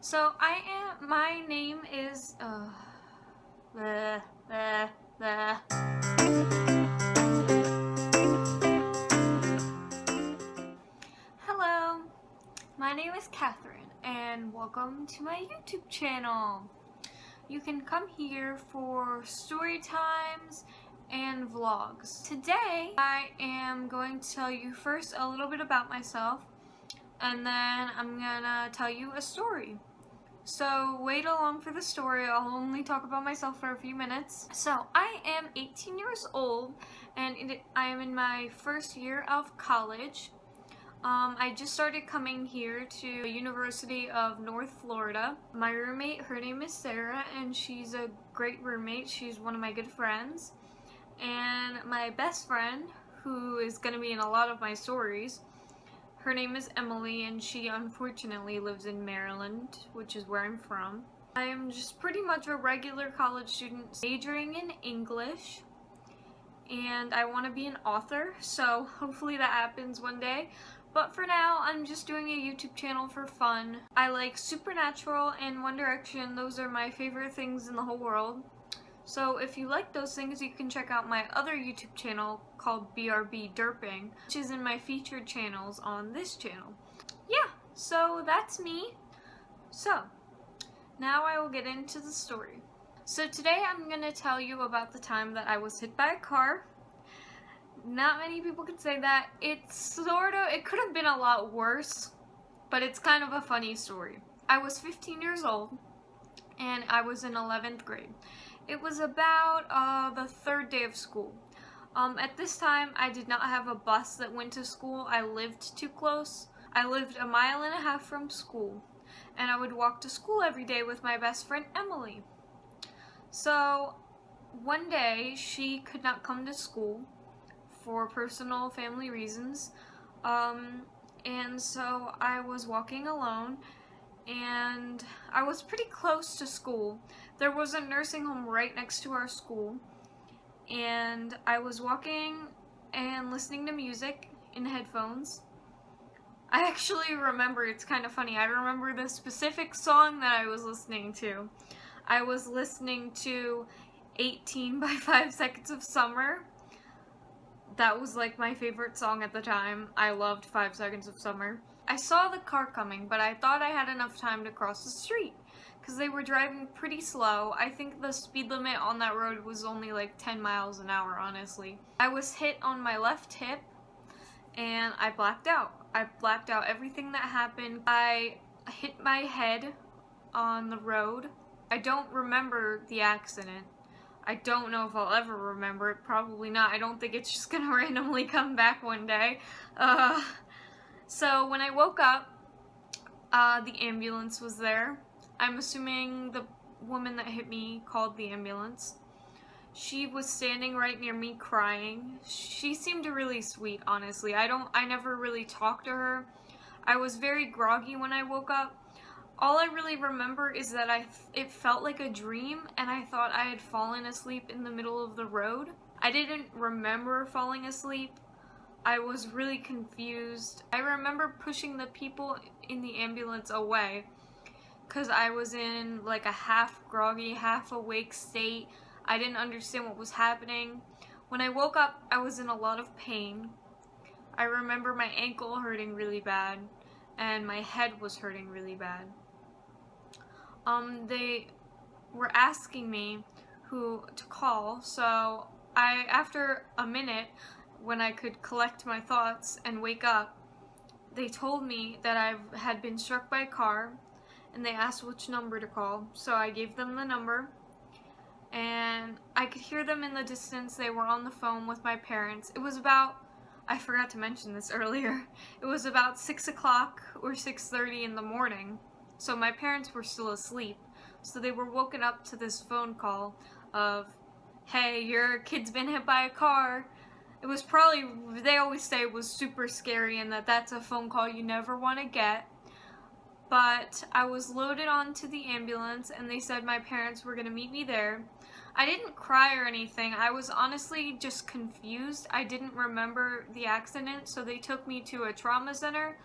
My name is, bleh, bleh, bleh. Hello, my name is Catherine, and welcome to my YouTube channel. You can come here for story times and vlogs. Today, I am going to tell you first a little bit about myself, and then I'm gonna tell you a story. So wait along for the story. I'll only talk about myself for a few minutes. So I am 18 years old and I am in my first year of college. I just started coming here to the University of North Florida. My roommate, her name is Sarah, and she's a great roommate. She's one of my good friends. And my best friend, who is going to be in a lot of my stories, her name is Emily, and she unfortunately lives in Maryland, which is where I'm from. I am just pretty much a regular college student majoring in English, and I want to be an author, so hopefully that happens one day. But for now, I'm just doing a YouTube channel for fun. I like Supernatural and One Direction. Those are my favorite things in the whole world. So if you like those things, you can check out my other YouTube channel called BRB Derping, which is in my featured channels on this channel. Yeah, so that's me. So, now I will get into the story. So today I'm going to tell you about the time that I was hit by a car. Not many people could say that. It could have been a lot worse, but it's kind of a funny story. I was 15 years old, and I was in 11th grade. It was about the third day of school. At this time, I did not have a bus that went to school. I lived too close. I lived 1.5 miles from school, and I would walk to school every day with my best friend Emily. So one day, she could not come to school for personal family reasons, and so I was walking alone, and I was pretty close to school. There was a nursing home right next to our school, and I was walking and listening to music in headphones. I actually remember, it's kind of funny, I remember the specific song that I was listening to. I was listening to 18 by 5 Seconds of Summer. That was like my favorite song at the time. I loved 5 Seconds of Summer. I saw the car coming, but I thought I had enough time to cross the street because they were driving pretty slow. I think the speed limit on that road was only like 10 miles an hour, honestly. I was hit on my left hip and I blacked out. I blacked out everything that happened. I hit my head on the road. I don't remember the accident. I don't know if I'll ever remember it. Probably not. I don't think it's just gonna randomly come back one day. So when I woke up, the ambulance was there. I'm assuming the woman that hit me called the ambulance. She was standing right near me crying. She seemed really sweet, honestly. I never really talked to her. I was very groggy when I woke up. All I really remember is that it felt like a dream, and I thought I had fallen asleep in the middle of the road. I didn't remember falling asleep. I was really confused. I remember pushing the people in the ambulance away because I was in like a half groggy, half awake state. I didn't understand what was happening. When I woke up, I was in a lot of pain. I remember my ankle hurting really bad, and my head was hurting really bad. They were asking me who to call, so after a minute, when I could collect my thoughts and wake up, they told me that I had been struck by a car, and they asked which number to call, so I gave them the number, and I could hear them in the distance. They were on the phone with my parents. It was about, I forgot to mention this earlier, it was about 6 o'clock or 6:30 in the morning. So my parents were still asleep, so they were woken up to this phone call of, hey, your kid's been hit by a car. It was probably, they always say it was super scary and that's a phone call you never want to get. But I was loaded onto the ambulance and they said my parents were going to meet me there. I didn't cry or anything. I was honestly just confused. I didn't remember the accident, so they took me to a trauma center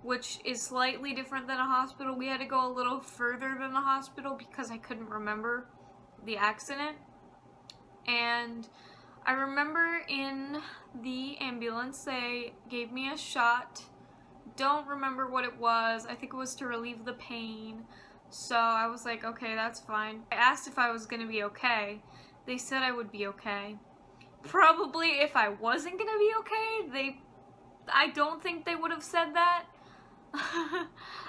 which is slightly different than a hospital. We had to go a little further than the hospital because I couldn't remember the accident. And I remember in the ambulance they gave me a shot. Don't remember what it was. I think it was to relieve the pain. So I was like, okay, that's fine. I asked if I was gonna be okay. They said I would be okay. Probably if I wasn't gonna be okay, I don't think they would have said that.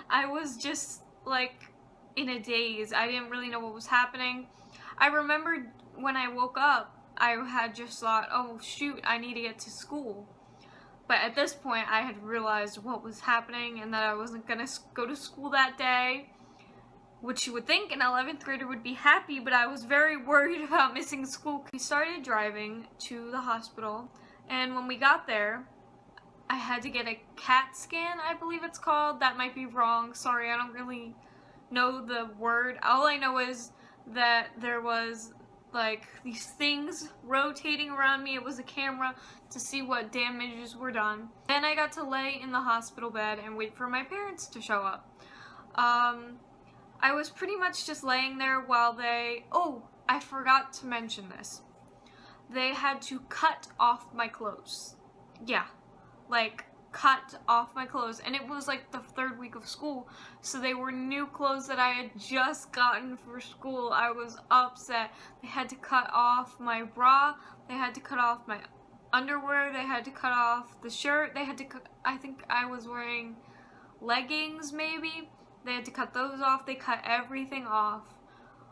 I was just like in a daze. I didn't really know what was happening. I remembered when I woke up, I had just thought, oh shoot, I need to get to school. But at this point, I had realized what was happening and that I wasn't gonna go to school that day, which you would think an 11th grader would be happy, but I was very worried about missing school. We started driving to the hospital, and when we got there, I had to get a CAT scan, I believe it's called. That might be wrong. Sorry, I don't really know the word. All I know is that there was like these things rotating around me. It was a camera to see what damages were done. Then I got to lay in the hospital bed and wait for my parents to show up. I was pretty much just laying there while oh, I forgot to mention this. They had to cut off my clothes. Yeah, like cut off my clothes, and it was like the 3rd week of school, so they were new clothes that I had just gotten for school. I was upset. They had to cut off my bra, they had to cut off my underwear, they had to cut off the shirt, they had to cut, I think I was wearing leggings maybe, they had to cut those off. They cut everything off.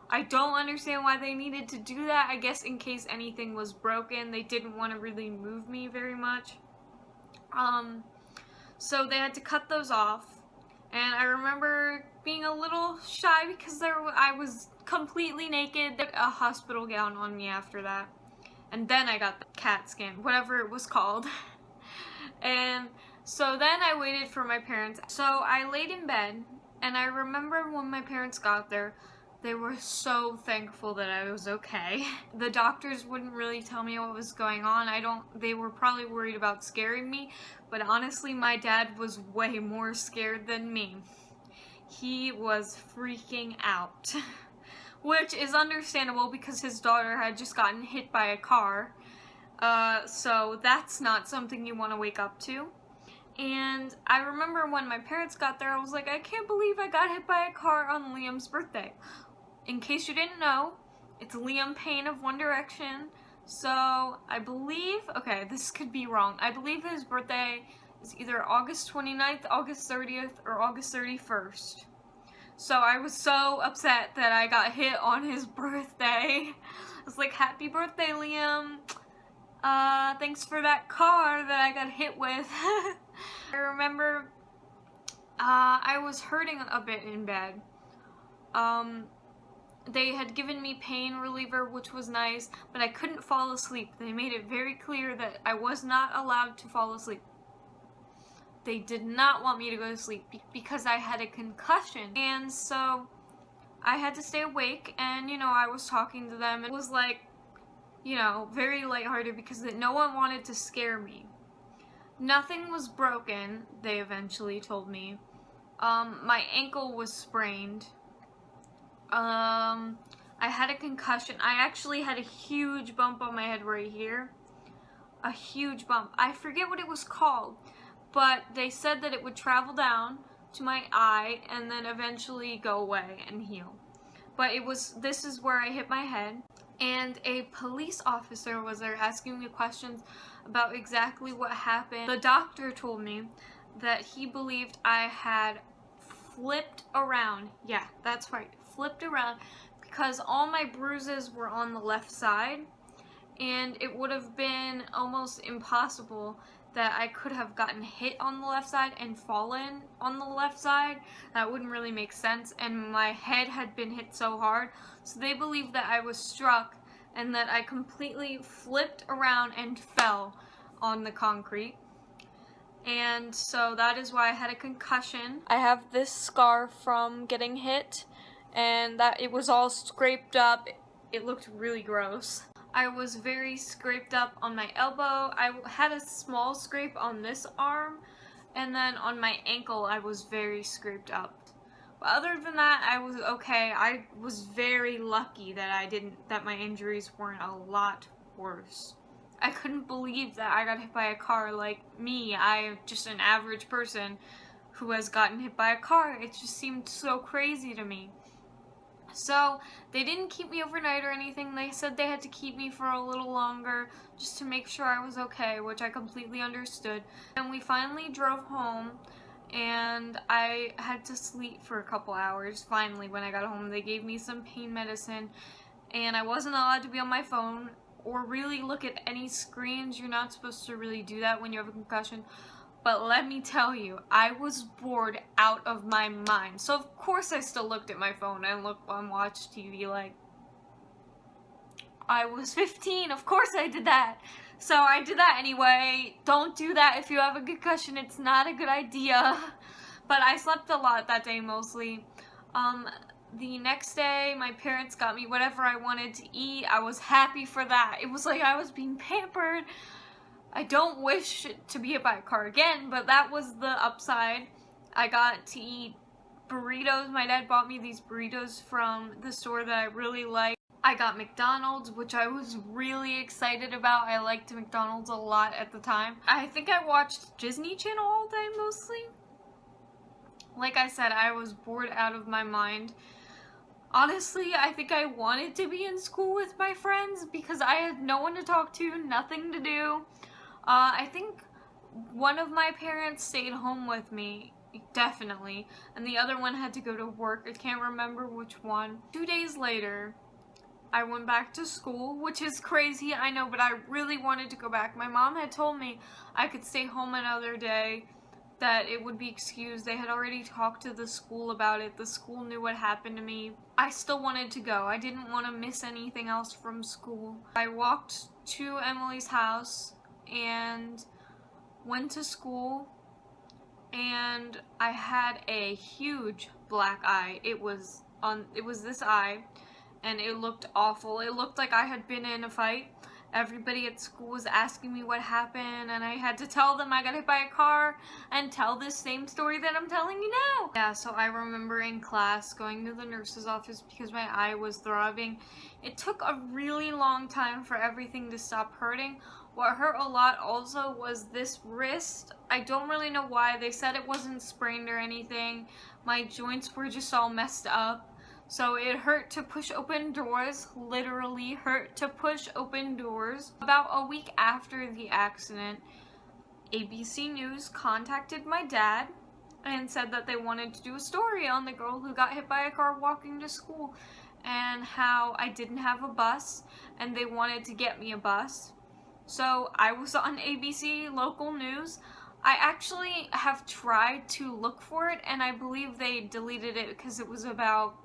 I don't understand why they needed to do that. I guess in case anything was broken. They didn't want to really move me very much. So they had to cut those off, and I remember being a little shy because I was completely naked. A hospital gown on me after that, and then I got the CAT scan, whatever it was called. And so then I waited for my parents. So I laid in bed, and I remember when my parents got there, they were so thankful that I was okay. The doctors wouldn't really tell me what was going on. They were probably worried about scaring me, but honestly, my dad was way more scared than me. He was freaking out, which is understandable because his daughter had just gotten hit by a car. So that's not something you want to wake up to. And I remember when my parents got there, I was like, I can't believe I got hit by a car on Liam's birthday. In case you didn't know, it's Liam Payne of One Direction. So I believe, okay, this could be wrong. I believe his birthday is either August 29th, August 30th, or August 31st. So I was so upset that I got hit on his birthday. I was like, happy birthday, Liam. Thanks for that car that I got hit with. I remember, I was hurting a bit in bed. They had given me pain reliever, which was nice, but I couldn't fall asleep. They made it very clear that I was not allowed to fall asleep. They did not want me to go to sleep because I had a concussion. And so I had to stay awake, and, you know, I was talking to them. It was like, you know, very lighthearted because no one wanted to scare me. Nothing was broken, they eventually told me. My ankle was sprained. I had a concussion. I actually had a huge bump on my head right here. A huge bump. I forget what it was called, but they said that it would travel down to my eye and then eventually go away and heal. But this is where I hit my head, and a police officer was there asking me questions about exactly what happened. The doctor told me that he believed I had flipped around. Yeah, that's right, flipped around, because all my bruises were on the left side, and it would have been almost impossible that I could have gotten hit on the left side and fallen on the left side. That wouldn't really make sense, and my head had been hit so hard, so they believed that I was struck and that I completely flipped around and fell on the concrete. And so that is why I had a concussion. I have this scar from getting hit, and that it was all scraped up. It looked really gross. I was very scraped up on my elbow. I had a small scrape on this arm, and then on my ankle I was very scraped up. But other than that, I was okay. I was very lucky that my injuries weren't a lot worse. I couldn't believe that I got hit by a car. Like me, I'm just an average person who has gotten hit by a car. It just seemed so crazy to me. So they didn't keep me overnight or anything. They said they had to keep me for a little longer just to make sure I was okay, which I completely understood. And we finally drove home, and I had to sleep for a couple hours. Finally, when I got home, they gave me some pain medicine, and I wasn't allowed to be on my phone or really look at any screens. You're not supposed to really do that when you have a concussion. But let me tell you, I was bored out of my mind. So of course I still looked at my phone and watched TV like I was 15. Of course I did that. So I did that anyway. Don't do that if you have a concussion. It's not a good idea. But I slept a lot that day mostly. The next day, my parents got me whatever I wanted to eat. I was happy for that. It was like I was being pampered. I don't wish to be hit by a car again, but that was the upside. I got to eat burritos. My dad bought me these burritos from the store that I really like. I got McDonald's, which I was really excited about. I liked McDonald's a lot at the time. I think I watched Disney Channel all day mostly. Like I said, I was bored out of my mind. Honestly, I think I wanted to be in school with my friends because I had no one to talk to, nothing to do. I think one of my parents stayed home with me, definitely, and the other one had to go to work. I can't remember which one. 2 days later, I went back to school, which is crazy, I know, but I really wanted to go back. My mom had told me I could stay home another day, that it would be excused. They had already talked to the school about it. The school knew what happened to me. I still wanted to go. I didn't want to miss anything else from school. I walked to Emily's house and went to school, and I had a huge black eye. It was this eye, and it looked awful. It looked like I had been in a fight. Everybody at school was asking me what happened, and I had to tell them I got hit by a car and tell this same story that I'm telling you now. Yeah, so I remember in class going to the nurse's office because my eye was throbbing. It took a really long time for everything to stop hurting. What hurt a lot also was this wrist. I don't really know why. They said it wasn't sprained or anything. My joints were just all messed up. So it hurt to push open doors, literally hurt to push open doors. About a week after the accident, ABC News contacted my dad and said that they wanted to do a story on the girl who got hit by a car walking to school and how I didn't have a bus and they wanted to get me a bus. So I was on ABC local news. I actually have tried to look for it, and I believe they deleted it because it was about,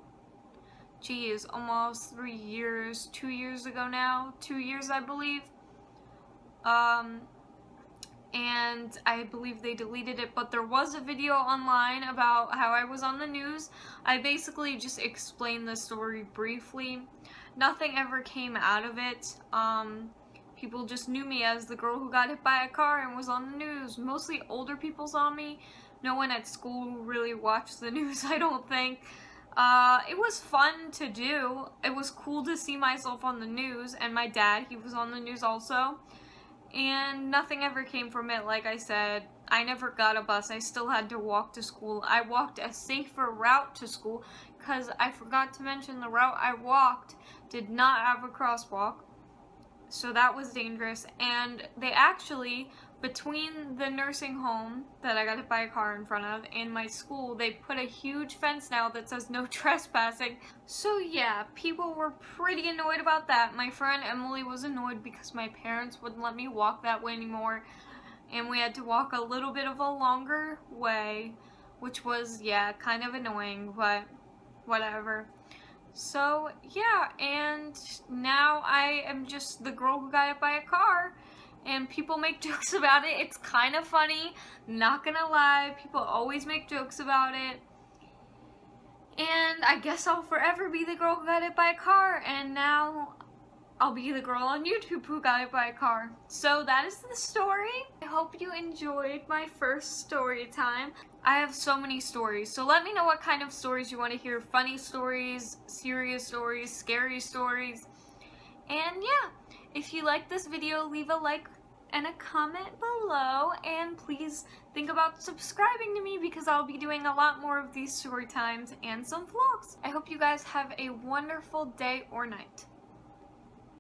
geez, almost 3 years, 2 years ago now, 2 years I believe. And I believe they deleted it, but there was a video online about how I was on the news. I basically just explained the story briefly. Nothing ever came out of it. People just knew me as the girl who got hit by a car and was on the news. Mostly older people saw me. No one at school really watched the news, I don't think. It was fun to do. It was cool to see myself on the news, and my dad, he was on the news also. And nothing ever came from it, like I said. I never got a bus. I still had to walk to school. I walked a safer route to school because I forgot to mention the route I walked did not have a crosswalk. So that was dangerous, and they actually, between the nursing home that I got hit by a car in front of and my school, they put a huge fence now that says no trespassing. So yeah, people were pretty annoyed about that. My friend Emily was annoyed because my parents wouldn't let me walk that way anymore, and we had to walk a little bit of a longer way, which was, yeah, kind of annoying, but whatever. So yeah, and now I am just the girl who got hit by a car, and people make jokes about it. It's kind of funny, not gonna lie. People always make jokes about it, and I guess I'll forever be the girl who got hit by a car, and now I'll be the girl on YouTube who got hit by a car. So that is the story. I hope you enjoyed my first story time. I have so many stories, so let me know what kind of stories you want to hear. Funny stories, serious stories, scary stories. And yeah, if you like this video, leave a like and a comment below, and please think about subscribing to me because I'll be doing a lot more of these story times and some vlogs. I hope you guys have a wonderful day or night.